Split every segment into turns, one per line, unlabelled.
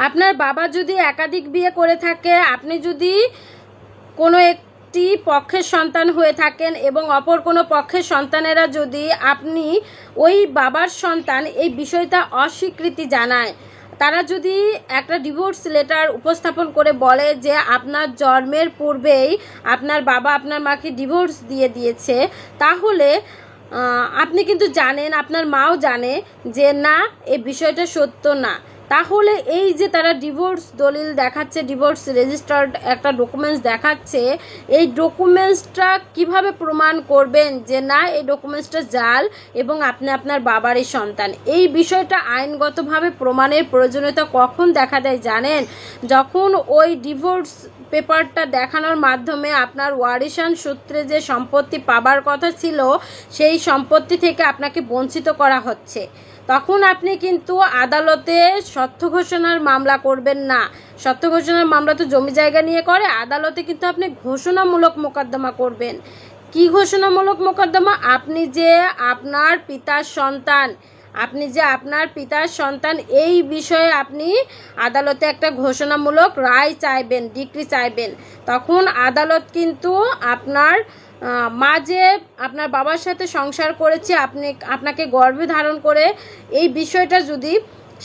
আপনার বাবা যদি একাধিক বিয়ে করে থাকে, আপনি যদি কোনো একটি পক্ষের সন্তান হয়ে থাকেন এবং অপর কোনো পক্ষের সন্তানেরা যদি আপনি ওই বাবার সন্তান এই বিষয়টা অস্বীকৃতি জানায়, তারা যদি একটা ডিভোর্স লেটার উপস্থাপন করে বলে যে আপনার জন্মের পূর্বেই আপনার বাবা আপনার মাকে ডিভোর্স দিয়ে দিয়েছে, তাহলে আপনি কিন্তু জানেন, আপনার মাও জানে যে না, এই বিষয়টা সত্য না। তাহলে এই যে তারা ডিভোর্স দলিল দেখাচ্ছে, ডিভোর্স রেজিস্টার্ড একটা ডকুমেন্টস দেখাচ্ছে, এই ডকুমেন্টসটা কিভাবে প্রমাণ করবেন যে না, এই ডকুমেন্টসটা জাল এবং আপনি আপনার বাবারই সন্তান? এই বিষয়টা আইনগতভাবে প্রমাণের প্রয়োজনীয়তা কখন দেখা দেয় জানেন? যখন ওই ডিভোর্স পেপারটা দেখানোর মাধ্যমে আপনার ওয়ারিশান সূত্রে যে সম্পত্তি পাবার কথা ছিল, সেই সম্পত্তি থেকে আপনাকে বঞ্চিত করা হচ্ছে, তখন আপনি কিন্তু আদালতে সত্য ঘোষণার মামলা করবেন না। সত্য ঘোষণার মামলা তো জমি জায়গা নিয়ে করে, আদালতে কিন্তু আপনি ঘোষণামূলক মোকদ্দমা করবেন। কি ঘোষণামূলক মোকদ্দমা? আপনি যে আপনার পিতার সন্তান, এই বিষয়ে আপনি আদালতে একটা ঘোষণামূলক রায় চাইবেন, ডিক্রি চাইবেন। তখন আদালত কিন্তু আপনার মা যে আপনার বাবার সাথে সংসার করেছে, আপনাকে গর্ভে ধারণ করে, এই বিষয়টা যদি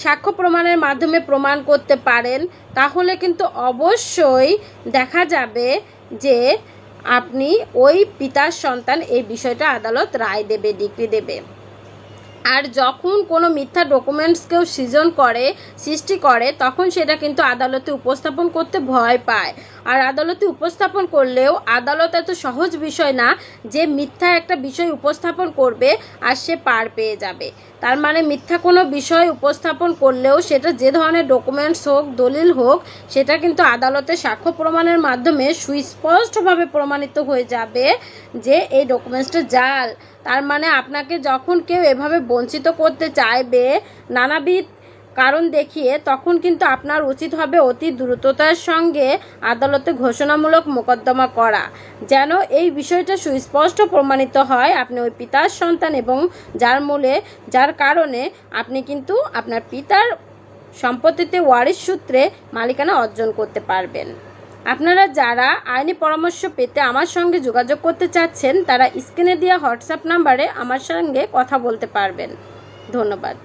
সাক্ষ্য প্রমাণের মাধ্যমে প্রমাণ করতে পারেন, তাহলে কিন্তু অবশ্যই দেখা যাবে যে আপনি ওই পিতার সন্তান, এই বিষয়টা আদালত রায় দেবে, ডিক্রি দেবে। আর যখন কোনো মিথ্যা ডকুমেন্টস কেউ সৃষ্টি করে, তখন সেটা কিন্তু আদালতে উপস্থাপন করতে ভয় পায়। আর আদালতে উপস্থাপন করলেও আদালত এত সহজ বিষয় না যে মিথ্যা একটা বিষয় উপস্থাপন করবে আর সে পার পেয়ে যাবে। তার মানে মিথ্যা কোনো বিষয় উপস্থাপন করলেও সেটা যে ধরনের ডকুমেন্টস হোক, দলিল হোক, সেটা কিন্তু আদালতে সাক্ষ্য প্রমাণের মাধ্যমে সুস্পষ্টভাবে প্রমাণিত হয়ে যাবে যে এই ডকুমেন্টসটা জাল। তার মানে আপনাকে যখন কেউ এভাবে বঞ্চিত করতে চাইবে নানাবিধ কারণ দেখিয়ে, তখন কিন্তু আপনার উচিত হবে অতি দ্রুততার সঙ্গে আদালতে ঘোষণামূলক মোকদ্দমা করা, যেন এই বিষয়টা সুস্পষ্ট প্রমাণিত হয় আপনি ওই পিতার সন্তান, এবং যার কারণে আপনি কিন্তু আপনার পিতার সম্পত্তিতে ওয়ারিশ সূত্রে মালিকানা অর্জন করতে পারবেন। আপনারা যারা আইনি পরামর্শ পেতে আমার সঙ্গে যোগাযোগ করতে চাচ্ছেন, তারা স্ক্রিনে দেওয়া হোয়াটসঅ্যাপ নাম্বারে আমার সঙ্গে কথা বলতে পারবেন। ধন্যবাদ।